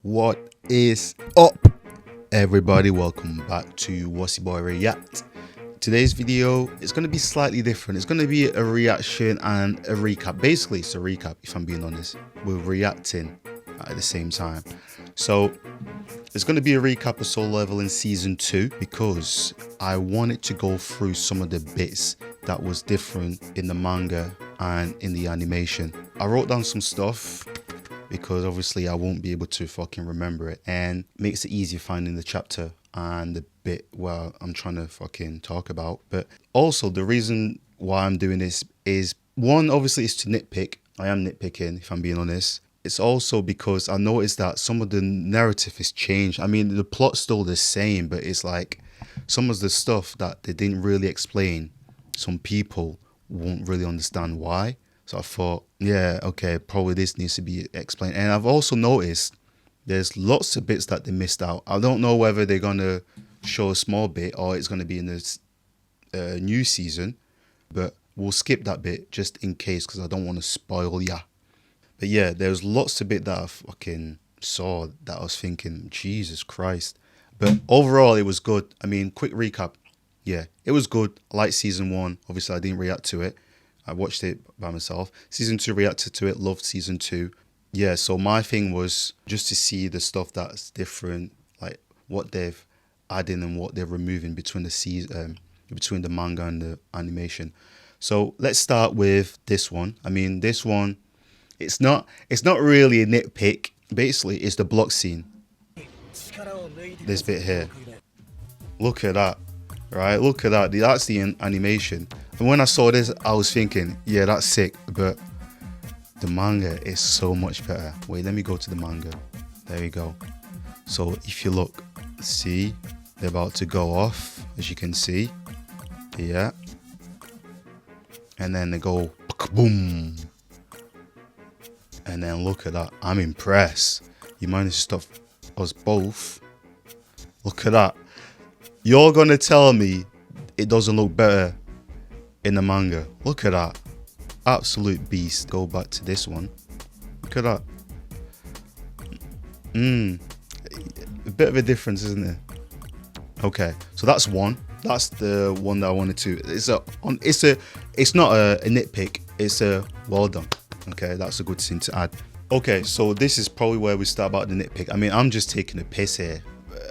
What is up, everybody? Welcome back to Wassiboi React. Today's video is going to be slightly different. It's going to be a reaction and a recap. Basically, it's a recap, if I'm being honest. We're reacting at the same time. So it's going to be a recap of Soul Level in Season 2 because I wanted to go through some of the bits that was different in the manga and in the animation. I wrote down some stuff because obviously I won't be able to fucking remember it, and makes it easier finding the chapter and the bit where I'm trying to fucking talk about. But also the reason why I'm doing this is, one, obviously it's to nitpick. I am nitpicking, if I'm being honest. It's also because I noticed that some of the narrative has changed. I mean, the plot's still the same, but it's like some of the stuff that they didn't really explain, some people won't really understand why. So I thought, yeah, okay, probably this needs to be explained. And I've also noticed there's lots of bits that they missed out. I don't know whether they're going to show a small bit or it's going to be in this new season, but we'll skip that bit just in case because I don't want to spoil ya. But yeah, there's lots of bit that I fucking saw that I was thinking, Jesus Christ. But overall, it was good. I mean, quick recap. Yeah, it was good. I liked Season 1. Obviously, I didn't react to it. I watched it by myself. Season 2, reacted to it. Loved Season 2. Yeah, so my thing was just to see the stuff that's different, like what they've added and what they're removing between the between the manga and the animation. So let's start with this one. I mean, this one, it's not really a nitpick. Basically, it's the block scene. This bit here. Look at that. Right, look at that. That's the animation. And when I saw this, I was thinking, yeah, that's sick. But the manga is so much better. Wait, let me go to the manga. There we go. So if you look, see, they're about to go off, as you can see. Yeah. And then they go boom. And then look at that. I'm impressed. You managed to stop us both. Look at that. You're gonna tell me it doesn't look better in the manga? Look at that. Absolute beast. Go back to this one. Look at that. A bit of a difference, isn't it? Okay, so that's one. That's the one that I wanted to. It's not a nitpick. It's a well done. Okay, that's a good thing to add. Okay, so this is probably where we start about the nitpick. I mean, I'm just taking a piss here.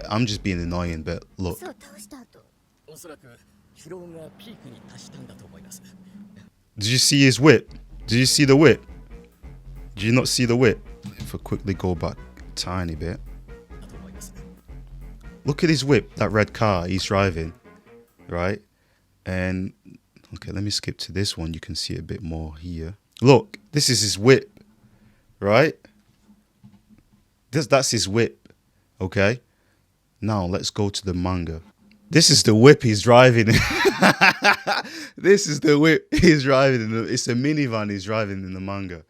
I'm just being annoying, but look. Did you see his whip? Did you see the whip? Did you not see the whip? If I quickly go back a tiny bit. Look at his whip, that red car he's driving, right? And, okay, let me skip to this one. You can see it a bit more here. Look, this is his whip, right? That's his whip, okay? Now, let's go to the manga. This is the whip he's driving. This is the whip he's driving. It's a minivan he's driving in the manga.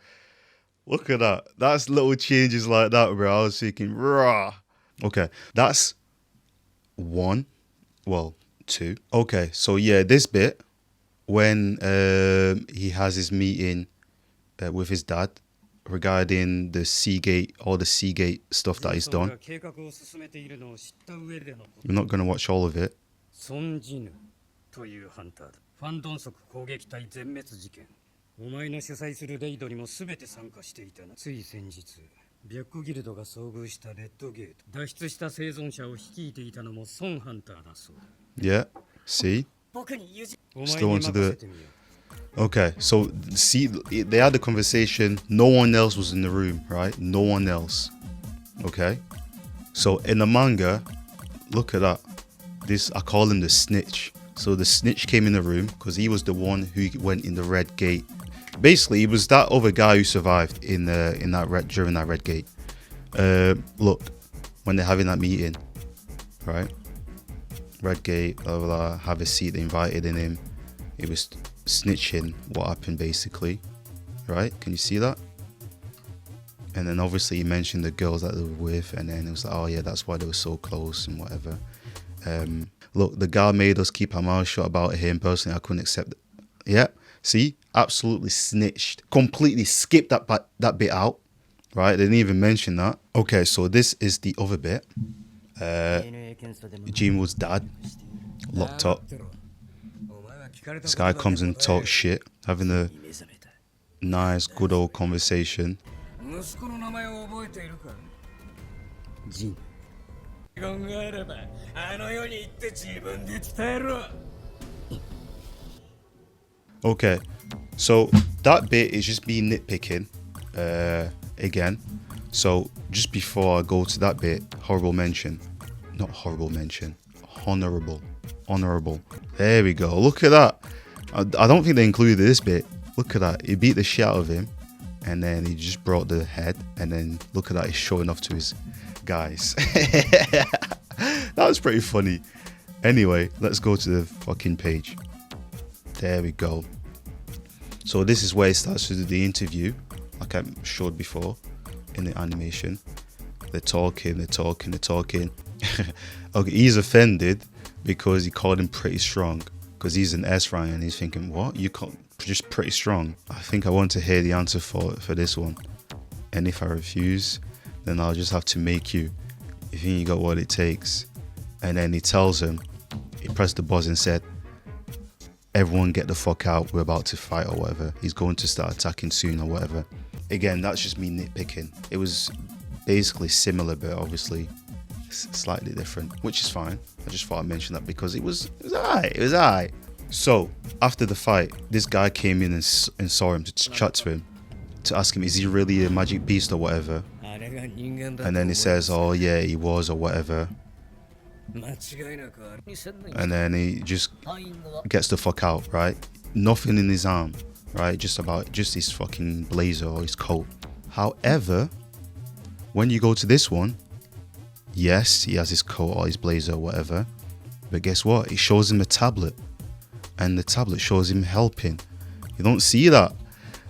Look at that. That's little changes like that, bro. I was thinking, rah. Okay, that's one. Well, two. Okay, so yeah, this bit, when he has his meeting with his dad, regarding the Seagate, all the Seagate stuff that he's done. We're not going to watch all of it. Yeah, see? Still want to do it. Okay, so see, they had the conversation. No one else was in the room, right? No one else. Okay, so in the manga, look at that. This, I call him the snitch. So the snitch came in the room because he was the one who went in the red gate. Basically, he was that other guy who survived during that red gate. Look, when they're having that meeting, right? Red gate, blah blah blah. Have a seat. They invited in him. It was snitching what happened, basically, right? Can you see that? And then obviously he mentioned the girls that they were with, and then it was like, oh yeah, that's why they were so close and whatever. Look, the guy made us keep our mouth shut about him. Personally, I couldn't accept it. Yeah, see, absolutely snitched, completely skipped that bit out. right? They didn't even mention that. Okay, so this is the other bit. Jimu's dad locked up. This guy comes and talks shit, having a nice, good old conversation. Okay, so that bit is just me nitpicking again. So just before I go to that bit, honorable mention. There we go. Look at that. I don't think they included this bit. Look at that. He beat the shit out of him, and then he just brought the head, and then look at that. He's showing off to his guys. That was pretty funny. Anyway, let's go to the fucking page. There we go. So this is where it starts to do the interview, like I showed before in the animation. They're talking. Okay, he's offended because he called him pretty strong, because he's an S rank, and he's thinking, what? You call just pretty strong? I think I want to hear the answer for this one. And if I refuse, then I'll just have to make you. You think you got what it takes? And then he tells him, he pressed the buzzer and said, everyone get the fuck out, we're about to fight or whatever. He's going to start attacking soon or whatever. Again, that's just me nitpicking. It was basically similar, but obviously slightly different, which is fine. I just thought I'd mention that because it was alright. So after the fight, this guy came in and saw him to chat to him, to ask him, is he really a magic beast or whatever? And then he says, oh yeah, he was or whatever. And then he just gets the fuck out, right? Nothing in his arm, right? Just his fucking blazer or his coat. However, when you go to this one, yes, he has his coat or his blazer or whatever, but guess what? It shows him a tablet, and the tablet shows him helping. You don't see that.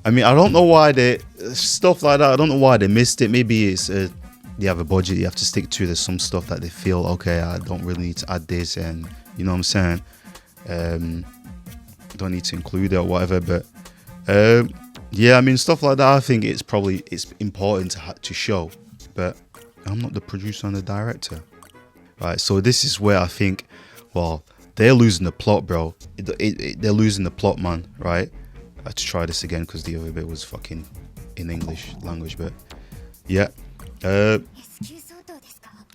I mean, I don't know why stuff like that. I don't know why they missed it. Maybe it's they have a budget you have to stick to. There's some stuff that they feel, okay, I don't really need to add this, and you know what I'm saying, don't need to include it or whatever. But yeah, I mean, stuff like that, I think it's important to show, but I'm not the producer and the director, right? So this is where I think, well, they're losing the plot, bro. They're losing the plot, man, right? I had to try this again because the other bit was fucking in English language, but yeah. I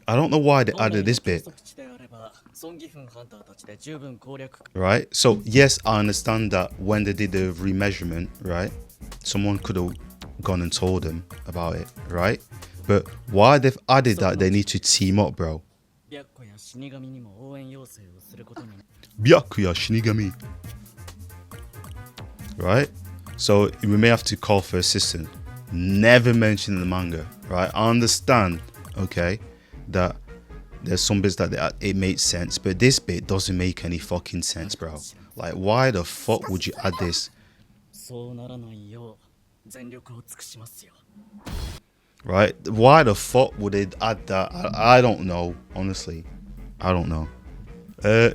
don't know why they added this bit. Right? So yes, I understand that when they did the remeasurement, right, someone could have gone and told them about it, right? But why they've added that they need to team up, bro? Byakuya Shinigami. Right? So we may have to call for assistance. Never mentioned in the manga, right? I understand, okay, that there's some bits that it makes sense, but this bit doesn't make any fucking sense, bro. Like, why the fuck would you add this? Right? Why the fuck would they add that? I don't know, honestly. I don't know.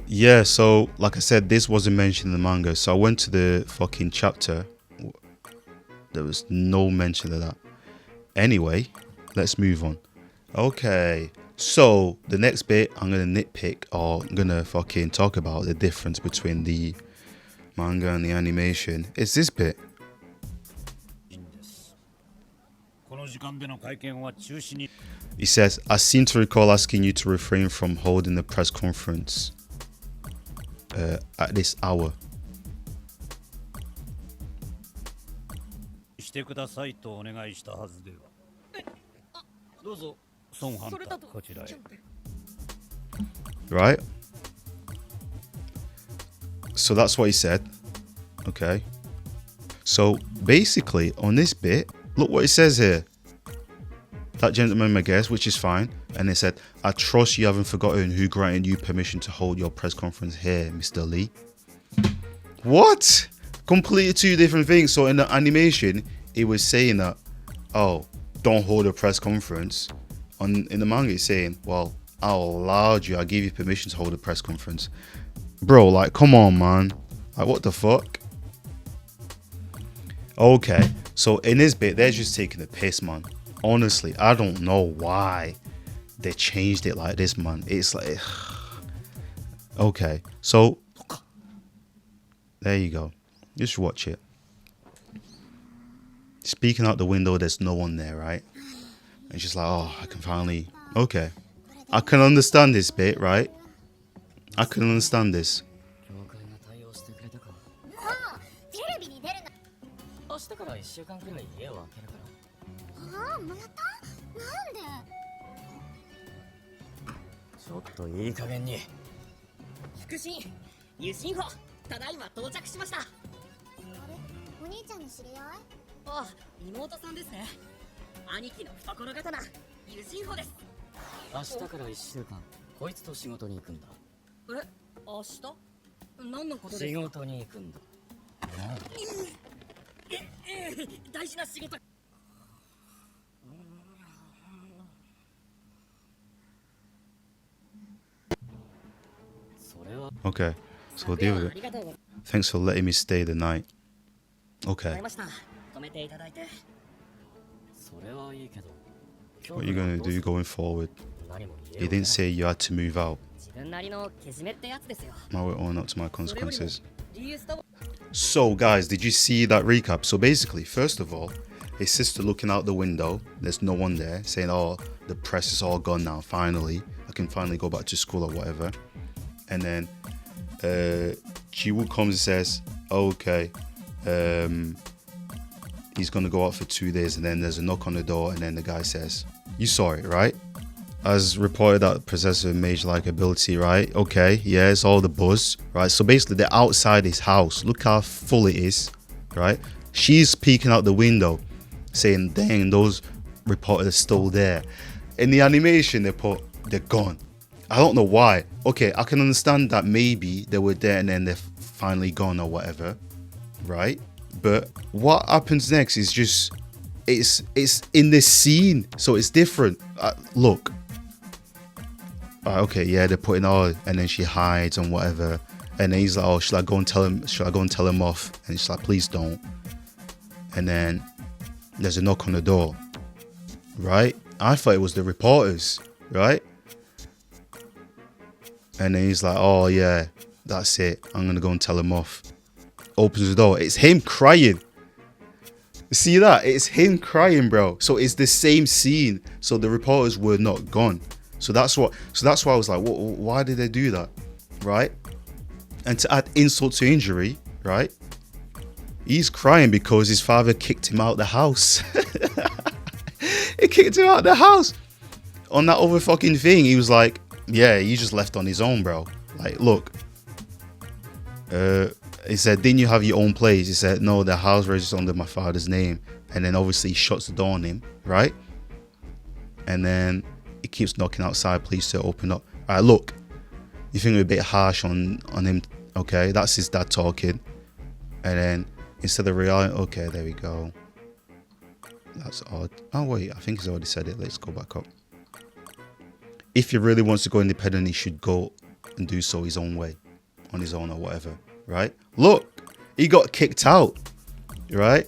Yeah, so like I said, this wasn't mentioned in the manga, so I went to the fucking chapter. There was no mention of that. Anyway, let's move on. Okay, so the next bit I'm gonna nitpick, or I'm gonna fucking talk about the difference between the manga and the animation. It's this bit. He says, I seem to recall asking you to refrain from holding the press conference at this hour. Right? So that's what he said. Okay. So basically on this bit, look what it says here. That gentleman, I guess, which is fine. And they said, I trust you haven't forgotten who granted you permission to hold your press conference here, Mr. Lee. What? Completely two different things. So in the animation, it was saying that, oh, don't hold a press conference. In the manga, it's saying, well, I allowed you, I gave you permission to hold a press conference. Bro, like, come on, man. Like, what the fuck? Okay, so in this bit, they're just taking the piss, man. Honestly, I don't know why they changed it like this, man. It's like, okay, so there you go. Just watch it. Speaking out the window, there's no one there, right? And she's like, oh, I can finally, okay, I can understand this bit, right? I can understand this. Okay, so deal with it. Thanks for letting me stay the night. Okay. What are you gonna do going forward? You didn't say you had to move out. Now we're all up to my consequences. So guys, did you see that recap? So basically, first of all, his sister looking out the window, there's no one there, saying, oh, the press is all gone now, finally. I can finally go back to school or whatever. And then Jiwoo comes and says, oh, okay, he's gonna go out for 2 days, and then there's a knock on the door, and then the guy says, you saw it, right? As reported that possessor mage-like ability, right? Okay, yeah, it's all the buzz, right? So basically they're outside his house. Look how full it is, right? She's peeking out the window saying, dang, those reporters are still there. In the animation they put, they're gone. I don't know why. Okay, I can understand that maybe they were there and then they're finally gone or whatever, right? But what happens next is just, it's in this scene, so it's different. Look. Okay, yeah, they're putting all, and then she hides and whatever, and then he's like, oh, should I go and tell him off? And she's like, please don't. And then there's a knock on the door, right? I thought it was the reporters, right? And then he's like, oh yeah, that's it, I'm gonna go and tell him off. Opens the door, it's him crying. See that? It's him crying, bro. So it's the same scene. So the reporters were not gone. So that's why I was like, why did they do that, right? And to add insult to injury, right? He's crying because his father kicked him out the house. He kicked him out the house on that other fucking thing. He was like, yeah, he just left on his own, bro. Like, look. He said, didn't you have your own place? He said, no, the house registered under my father's name. And then obviously he shuts the door on him, right? And then he keeps knocking outside, please to open up. All right, look, you think we're a bit harsh on him. Okay, that's his dad talking. And then instead of reality, okay, there we go. That's odd. Oh wait, I think he's already said it. Let's go back up. If he really wants to go independent, he should go and do so his own way, on his own or whatever, right? Look, he got kicked out, right?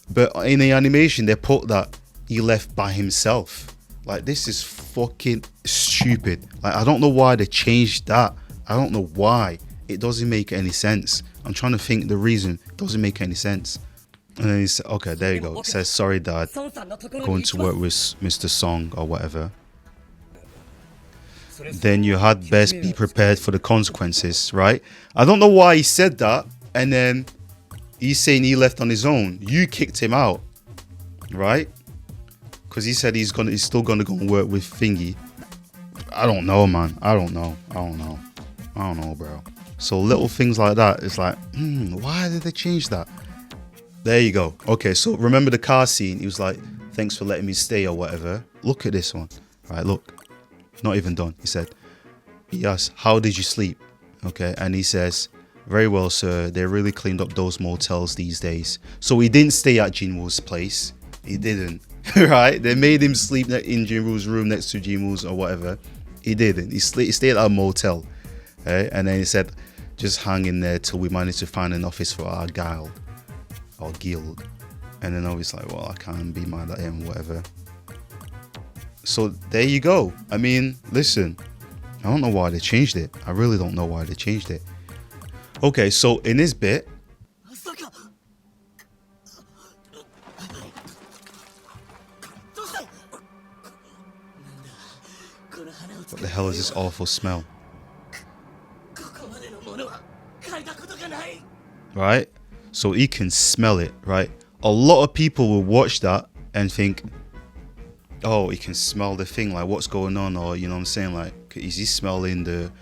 But in the animation, they put that he left by himself. Like, this is fucking stupid. Like, I don't know why they changed that. I don't know why. It doesn't make any sense. I'm trying to think the reason. It doesn't make any sense. And then he said, okay, there you go. It says, sorry, Dad. Going to work with Mr. Song or whatever. Then you had best be prepared for the consequences, right? I don't know why he said that. And then he's saying he left on his own. You kicked him out, right? Because he said he's still gonna go and work with Thingy. I don't know, man. I don't know, bro. So little things like that, it's like, why did they change that? There you go. Okay, so remember the car scene? He was like, thanks for letting me stay or whatever. Look at this one. Right, look. Not even done. He said, yes, how did you sleep? Okay, and he says, very well, sir. They really cleaned up those motels these days. So he didn't stay at Jinwoo's place. He didn't. Right? They made him sleep in Jinwoo's room next to Jinwoo's or whatever. He didn't. He stayed at a motel. Okay? And then he said, just hang in there till we manage to find an office for our guild. Or guild. And then I was like, well, I can't be mad at him, whatever. So there you go. I mean, listen, I don't know why they changed it. I really don't know why they changed it. Okay, so in this bit, what the hell is this awful smell? Right? So he can smell it, right? A lot of people will watch that and think, oh, he can smell the thing, like what's going on, or you know what I'm saying, like is he smelling the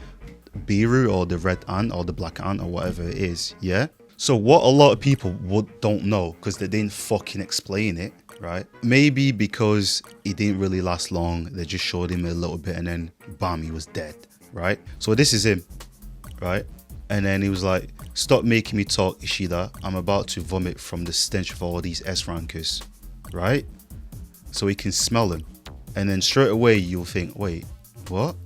beetroot or the red ant or the black ant or whatever it is? Yeah. So what a lot of people don't know, because they didn't fucking explain it, right? Maybe because he didn't really last long, they just showed him a little bit and then bam, he was dead, right? So this is him, right? And then he was like, stop making me talk, Ishida. I'm about to vomit from the stench of all these S-rankers, right? So he can smell them. And then straight away you'll think, wait, what?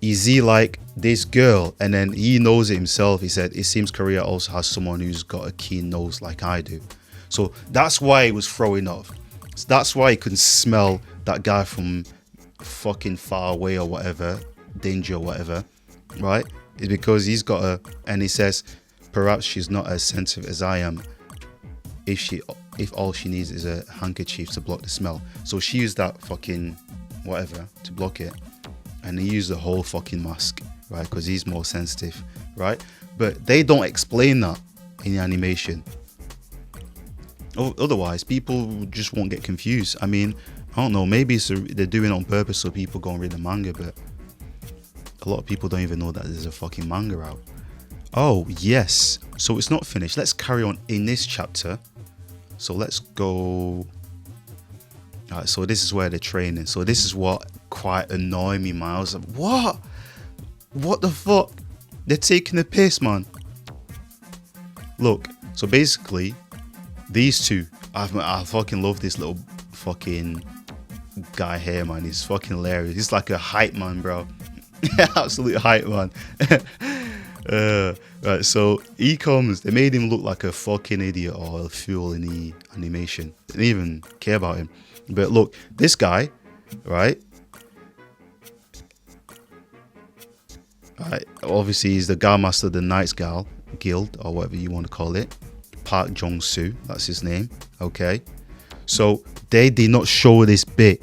Is he like this girl? And then he knows it himself. He said, it seems Korea also has someone who's got a keen nose like I do. So that's why he was throwing off. So that's why he couldn't smell that guy from fucking far away or whatever, danger or whatever, right? It's because he's got a, and he says, perhaps she's not as sensitive as I am if all she needs is a handkerchief to block the smell. So she used that fucking whatever to block it, and he used the whole fucking mask, right? Because he's more sensitive, right? But they don't explain that in the animation. Otherwise, people just won't get confused. I mean, I don't know, maybe they're doing it on purpose so people go and read the manga, but a lot of people don't even know that there's a fucking manga out. Oh, yes. So it's not finished. Let's carry on in this chapter. So let's go. Alright, so this is where they're training. So this is what quite annoyed me, man. I was like, what? What the fuck? They're taking the piss, man. Look, so basically, these two, I fucking love this little fucking guy here, man. He's fucking hilarious. He's like a hype man, bro. Absolute hype man. Right, so he comes, they made him look like a fucking idiot or a fool in the animation. They didn't even care about him. But look, this guy, right, obviously he's the guard master of the Knights Guild or whatever you want to call it. Park Jong-soo, that's his name. Okay, so they did not show this bit,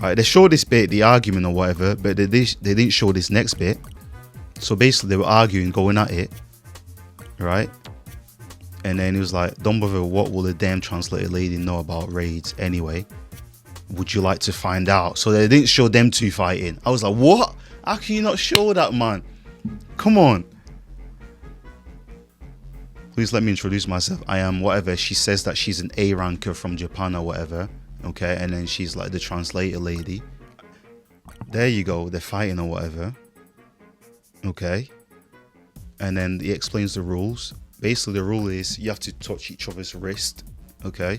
right? They showed this bit, the argument or whatever, but they didn't show this next bit. So basically they were arguing, going at it, right? And then he was like, don't bother, what will the damn translated lady know about raids anyway? Would you like to find out? So they didn't show them two fighting. I was like, what? How can you not show that, man? Come on. Please let me introduce myself. I am whatever. She says that she's an A ranker from Japan or whatever. Okay, and then she's like the translator lady. There you go. They're fighting or whatever. Okay. And then he explains the rules. Basically, the rule is you have to touch each other's wrist. Okay.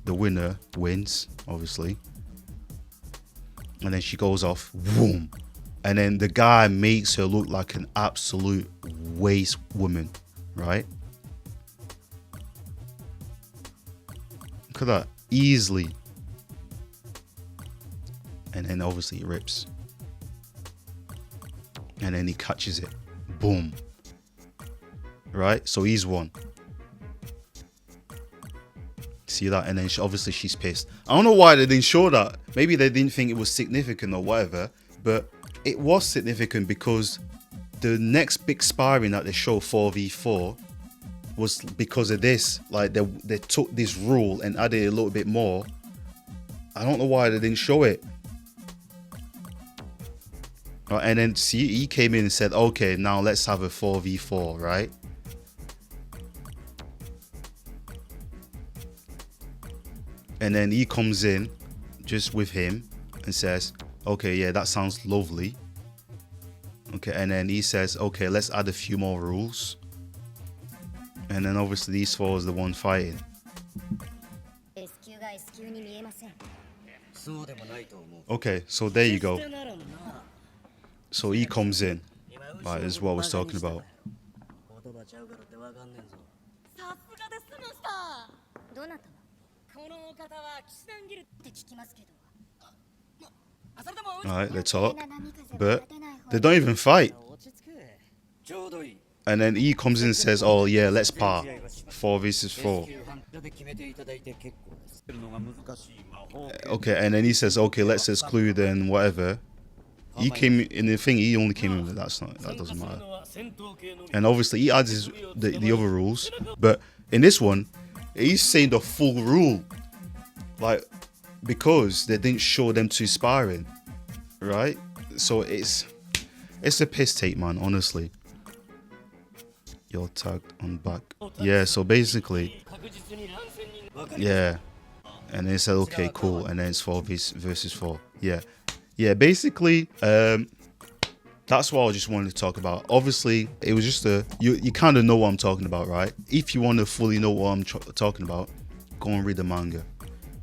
The winner wins, obviously. And then she goes off. Boom. And then the guy makes her look like an absolute waste woman. Right? Look at that. Easily. And then obviously it rips. And then he catches it. Boom. Right? So he's won. See that? And then obviously she's pissed. I don't know why they didn't show that. Maybe they didn't think it was significant or whatever. But it was significant because the next big sparring that they show 4v4 was because of this. Like they took this rule and added a little bit more. I don't know why they didn't show it. And then see, he came in and said, okay, now let's have a 4v4, right? And then he comes in just with him and says, okay, yeah, that sounds lovely. Okay, and then he says, okay, let's add a few more rules. And then obviously these four is the one fighting. Okay, so there you go. So he comes in. Right, this is what I was talking about. Alright, they talk, but they don't even fight. And then he comes in and says, oh yeah, let's par. 4 versus 4. Okay, and then he says, okay, let's exclude and whatever. He came in the thing, he only came in with that doesn't matter. And obviously he adds the other rules, but in this one, he's saying the full rule. Like, because they didn't show them two sparring, right? So it's a piss take, man, honestly. You're tagged on back. Yeah, so basically, yeah. And they said, okay, cool. And then it's 4 versus 4. Yeah. Yeah, basically, that's what I just wanted to talk about. Obviously, it was just you kind of know what I'm talking about, right? If you want to fully know what I'm talking about, go and read the manga,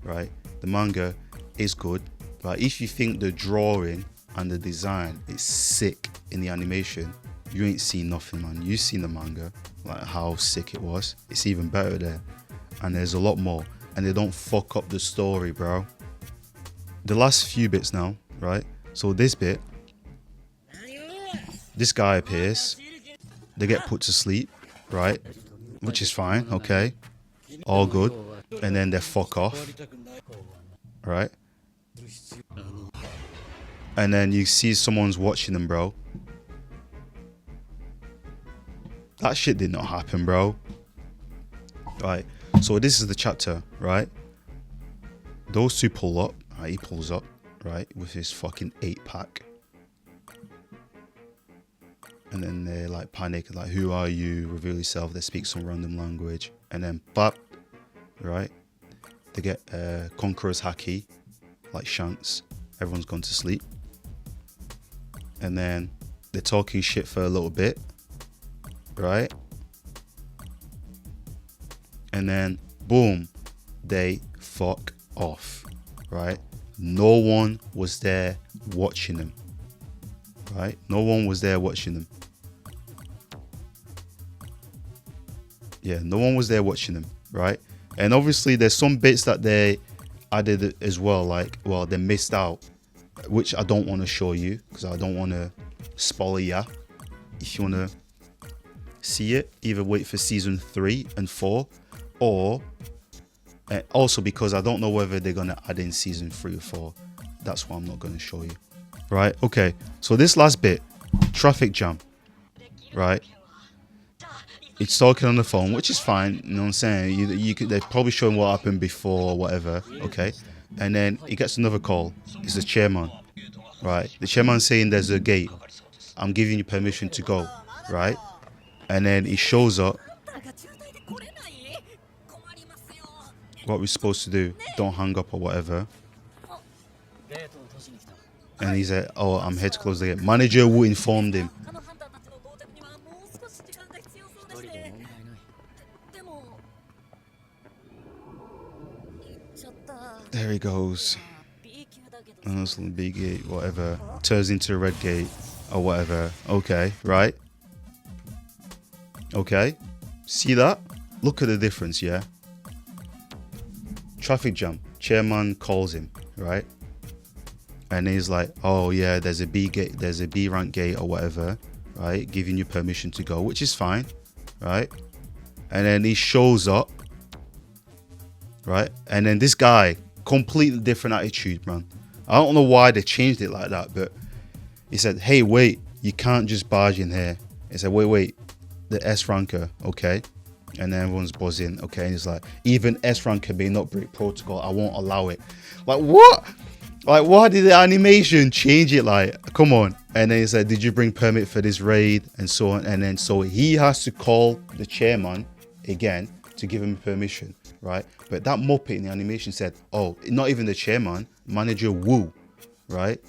right? The manga is good, but if you think the drawing and the design is sick in the animation, you ain't seen nothing, man. You've seen the manga, like how sick it was. It's even better there. And there's a lot more. And they don't fuck up the story, bro. The last few bits now, right? So this bit, this guy appears. They get put to sleep, right? Which is fine, okay. All good. And then they fuck off, right? And then you see someone's watching them, bro. That shit did not happen, bro. Right. So this is the chapter, right? Those two pull up. Right, he pulls up, right, with his fucking 8-pack. And then they're like panic, like, who are you? Reveal yourself. They speak some random language. And then, bap, right? They get Conqueror's Haki, like Shanks. Everyone's gone to sleep. And then they're talking shit for a little bit, right? And then, boom, they fuck off, right? No one was there watching them, right? No one was there watching them. Yeah, no one was there watching them, right? And obviously there's some bits that they added as well, like, well, they missed out, which I don't want to show you because I don't want to spoil ya. If you want to see it, either wait for season 3 and 4, or also because I don't know whether they're going to add in season 3 or 4. That's why I'm not going to show you. Right? Okay. So this last bit, traffic jam. Right? It's talking on the phone, which is fine. You know what I'm saying? You could, they're probably showing what happened before or whatever. Okay. And then he gets another call. It's the chairman. Right? The chairman's saying there's a gate. I'm giving you permission to go. Right? And then he shows up. What we're supposed to do, don't hang up or whatever. And he said, oh, I'm here to close the gate. Manager Wu informed him. There he goes. Big gate, whatever. Turns into a red gate or whatever. Okay, right? Okay. See that? Look at the difference, yeah? Traffic jam. Chairman calls him, right? And he's like, oh yeah, there's a B gate, there's a B rank gate or whatever, right? Giving you permission to go, which is fine, right? And then he shows up, right? And then this guy, completely different attitude, man. I don't know why they changed it like that, but he said, hey, wait, you can't just barge in here. He said, wait, the S ranker, okay? And then everyone's buzzing, okay? And he's like, even S ranker may not break protocol, I won't allow it. Like, what? Like, why did the animation change it? Like, come on. And then he said, did you bring permit for this raid? And so on. And then so he has to call the chairman again to give him permission, right? But that Muppet in the animation said, oh, not even the chairman, Manager Wu, right?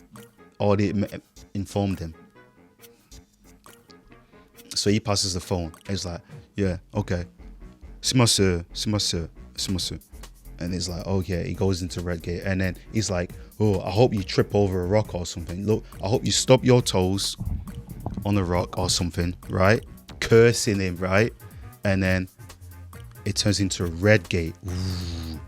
Or they informed him. So he passes the phone. He's like, yeah, okay. Simasu. And he's like, okay, he goes into red gate. And then he's like, oh, I hope you trip over a rock or something. Look, I hope you stop your toes on the rock or something, right? Cursing him, right? And then it turns into red gate. Ooh.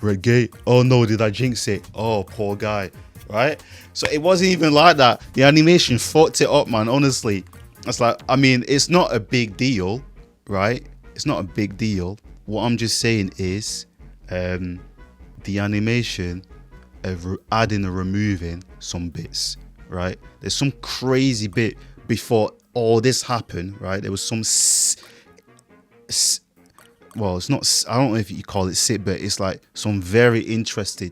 Red gate. Oh no, did I jinx it? Oh, poor guy. right? So it wasn't even like that. The animation fucked it up, man. Honestly, it's like, I mean, it's not a big deal, right? It's not a big deal. What I'm just saying is, the animation of adding and removing some bits, right? There's some crazy bit before all this happened, right? There was some well, it's not, I don't know if you call it sit, but it's like some very interesting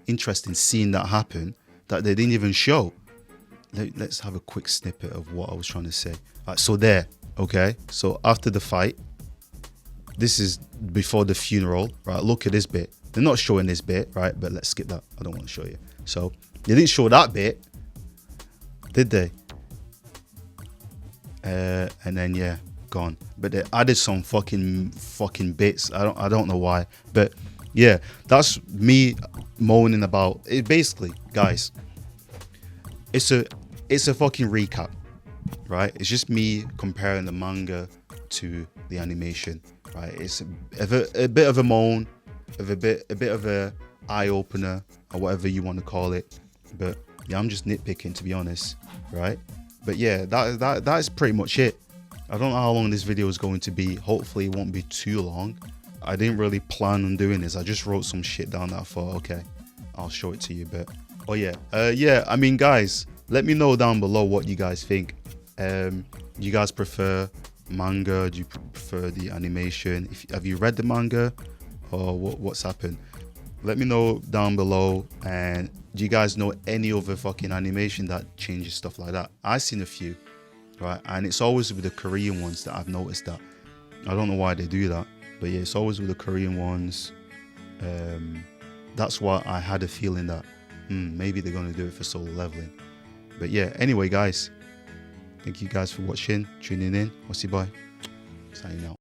scene that happened that they didn't even show. Let's have a quick snippet of what I was trying to say. Right, so there, okay, so after the fight, this is before the funeral, right? Look at this bit. They're not showing this bit, right? But let's skip that. I don't want to show you. So they didn't show that bit, did they? And then yeah, gone. But they added some fucking bits. I don't know why. But yeah, that's me moaning about it. Basically, guys, it's a fucking recap, right? It's just me comparing the manga to the animation, right? It's a bit of a moan, of a bit of a eye opener, or whatever you want to call it. But yeah, I'm just nitpicking, to be honest, right? But yeah, that is pretty much it. I don't know how long this video is going to be. Hopefully it won't be too long. I didn't really plan on doing this. I just wrote some shit down that I thought, okay, I'll show it to you. But oh yeah, yeah, I mean, guys, let me know down below what you guys think. Do you guys prefer manga? Do you prefer the animation? Have you read the manga, or what's happened? Let me know down below. And do you guys know any other fucking animation that changes stuff like that? I've seen a few, right? And it's always with the Korean ones that I've noticed that. I don't know why they do that, but yeah, it's always with the Korean ones. That's why I had a feeling that maybe they're going to do it for solo leveling. But yeah, anyway, guys, thank you guys for watching, tuning in. Wassiboi, signing out.